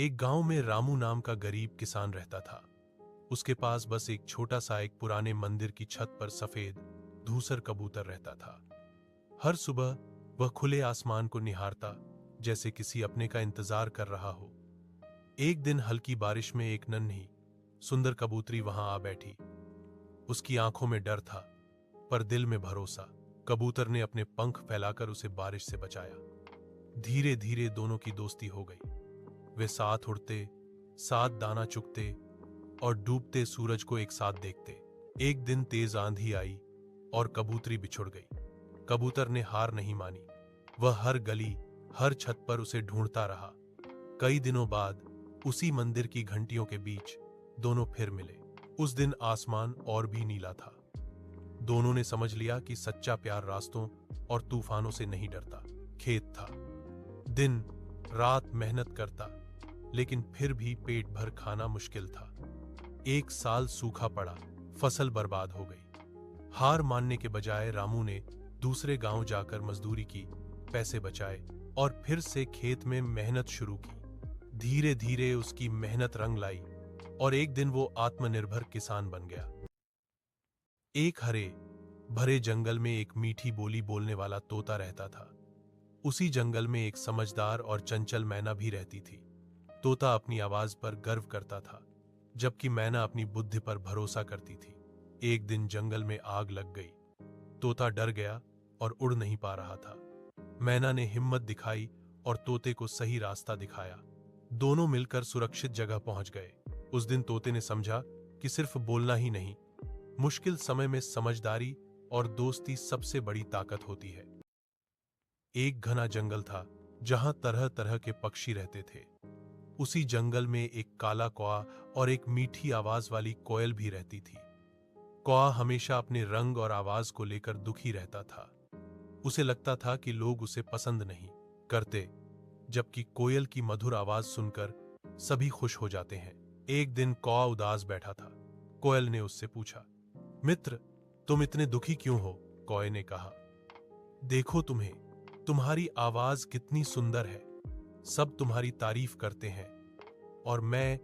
एक गांव में रामू नाम का गरीब किसान रहता था। उसके पास बस एक छोटा सा एक पुराने मंदिर की छत पर सफेद धूसर कबूतर रहता था। हर सुबह वह खुले आसमान को निहारता, जैसे किसी अपने का इंतजार कर रहा हो। एक दिन हल्की बारिश में एक नन्ही सुंदर कबूतरी वहां आ बैठी। उसकी आंखों में डर था, पर दिल में भरोसा। कबूतर ने अपने पंख फैलाकर उसे बारिश से बचाया। धीरे धीरे दोनों की दोस्ती हो गई। वे साथ उड़ते, साथ दाना चुगते और डूबते सूरज को एक साथ देखते। एक दिन तेज आंधी आई और कबूतरी बिछुड़ गई। कबूतर ने हार नहीं मानी। वह हर गली, हर छत पर उसे ढूंढता रहा। कई दिनों बाद उसी मंदिर की घंटियों के बीच दोनों फिर मिले। उस दिन आसमान और भी नीला था। दोनों ने समझ लिया कि सच्चा प्यार रास्तों और तूफानों से नहीं डरता। खेत था। दिन रात मेहनत करता, लेकिन फिर भी पेट भर खाना मुश्किल था। एक साल सूखा पड़ा, फसल बर्बाद हो गई। हार मानने के बजाय रामू ने दूसरे गांव जाकर मजदूरी की, पैसे बचाए और फिर से खेत में मेहनत शुरू की। धीरे धीरे उसकी मेहनत रंग लाई और एक दिन वो आत्मनिर्भर किसान बन गया। एक हरे भरे जंगल में एक मीठी बोली बोलने वाला तोता रहता था। उसी जंगल में एक समझदार और चंचल मैना भी रहती थी। तोता अपनी आवाज पर गर्व करता था, जबकि मैना अपनी बुद्धि पर भरोसा करती थी। एक दिन जंगल में आग लग गई। तोता डर गया और उड़ नहीं पा रहा था। मैना ने हिम्मत दिखाई और तोते को सही रास्ता दिखाया। दोनों मिलकर सुरक्षित जगह पहुंच गए। उस दिन तोते ने समझा कि सिर्फ बोलना ही नहीं, मुश्किल समय में समझदारी और दोस्ती सबसे बड़ी ताकत होती है। एक घना जंगल था, जहां तरह तरह के पक्षी रहते थे। उसी जंगल में एक काला कौआ और एक मीठी आवाज वाली कोयल भी रहती थी। कौआ हमेशा अपने रंग और आवाज को लेकर दुखी रहता था। उसे लगता था कि लोग उसे पसंद नहीं करते, जबकि कोयल की मधुर आवाज सुनकर सभी खुश हो जाते हैं। एक दिन कौआ उदास बैठा था। कोयल ने उससे पूछा, मित्र, तुम इतने दुखी क्यों हो? कौए ने कहा, देखो तुम्हें, तुम्हारी आवाज कितनी सुंदर है। सब तुम्हारी तारीफ करते हैं, और मैं,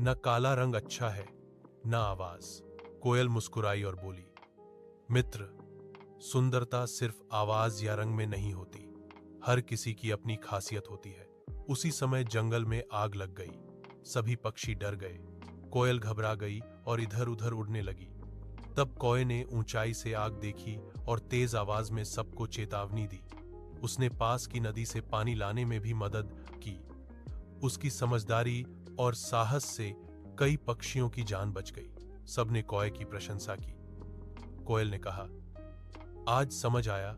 न काला रंग अच्छा है न आवाज। कोयल मुस्कुराई और बोली, मित्र, सुंदरता सिर्फ आवाज या रंग में नहीं होती, हर किसी की अपनी खासियत होती है। उसी समय जंगल में आग लग गई। सभी पक्षी डर गए। कोयल घबरा गई और इधर उधर उड़ने लगी। तब कौए ने ऊंचाई से आग देखी और तेज आवाज में सबको चेतावनी दी। उसने पास की नदी से पानी लाने में भी मदद की। उसकी समझदारी और साहस से कई पक्षियों की जान बच गई। सबने कौए की प्रशंसा की। कोयल ने कहा, आज समझ आया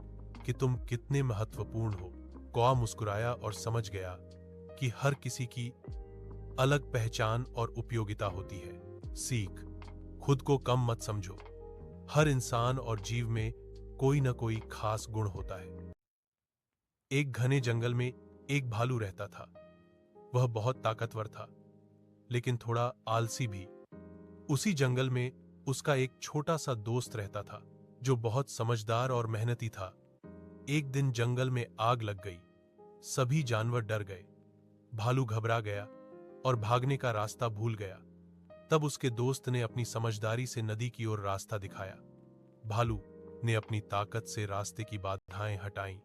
कि तुम कितने महत्वपूर्ण हो। कौआ मुस्कुराया और समझ गया कि हर किसी की अलग पहचान और उपयोगिता होती है। सीख, खुद को कम मत समझो। हर इंसान और जीव में कोई न कोई खास गुण होता है। एक घने जंगल में एक भालू रहता था। वह बहुत ताकतवर था, लेकिन थोड़ा आलसी भी। उसी जंगल में उसका एक छोटा सा दोस्त रहता था, जो बहुत समझदार और मेहनती था। एक दिन जंगल में आग लग गई। सभी जानवर डर गए। भालू घबरा गया और भागने का रास्ता भूल गया। तब उसके दोस्त ने अपनी समझदारी से नदी की ओर रास्ता दिखाया। भालू ने अपनी ताकत से रास्ते की बाधाएं हटाईं।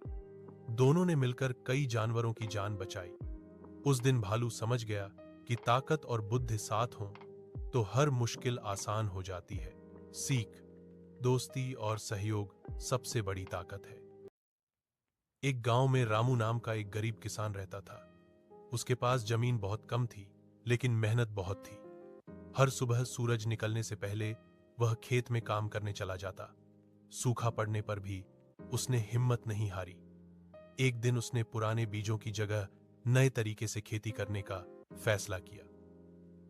दोनों ने मिलकर कई जानवरों की जान बचाई। उस दिन भालू समझ गया कि ताकत और बुद्धि साथ हों तो हर मुश्किल आसान हो जाती है। सीख, दोस्ती और सहयोग सबसे बड़ी ताकत है। एक गांव में रामू नाम का एक गरीब किसान रहता था। उसके पास जमीन बहुत कम थी, लेकिन मेहनत बहुत थी। हर सुबह सूरज निकलने से पहले वह खेत में काम करने चला जाता। सूखा पड़ने पर भी उसने हिम्मत नहीं हारी। एक दिन उसने पुराने बीजों की जगह नए तरीके से खेती करने का फैसला किया।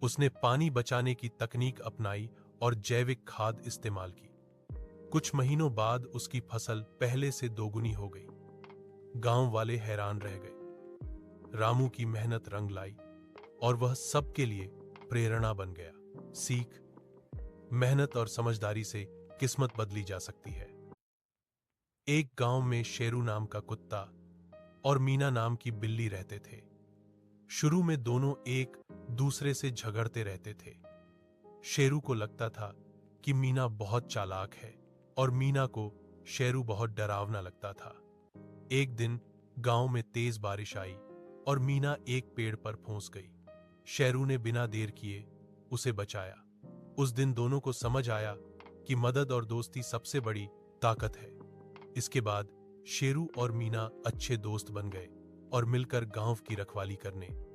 उसने पानी बचाने की तकनीक अपनाई और जैविक खाद इस्तेमाल की। कुछ महीनों बाद उसकी फसल पहले से दोगुनी हो गई। गांव वाले हैरान रह गए। रामू की मेहनत रंग लाई और वह सबके लिए प्रेरणा बन गया। सीख, मेहनत और समझदारी से किस्मत बदली जा सकती है। एक गांव में शेरू नाम का कुत्ता और मीना नाम की बिल्ली रहते थे। शुरू में दोनों एक दूसरे से झगड़ते रहते थे। शेरू को लगता था कि मीना बहुत चालाक है और मीना को शेरू बहुत डरावना लगता था। एक दिन गांव में तेज बारिश आई और मीना एक पेड़ पर फंस गई। शेरू ने बिना देर किए उसे बचाया। उस दिन दोनों को समझ आया कि मदद और दोस्ती सबसे बड़ी ताकत है। इसके बाद शेरू और मीना अच्छे दोस्त बन गए और मिलकर गांव की रखवाली करने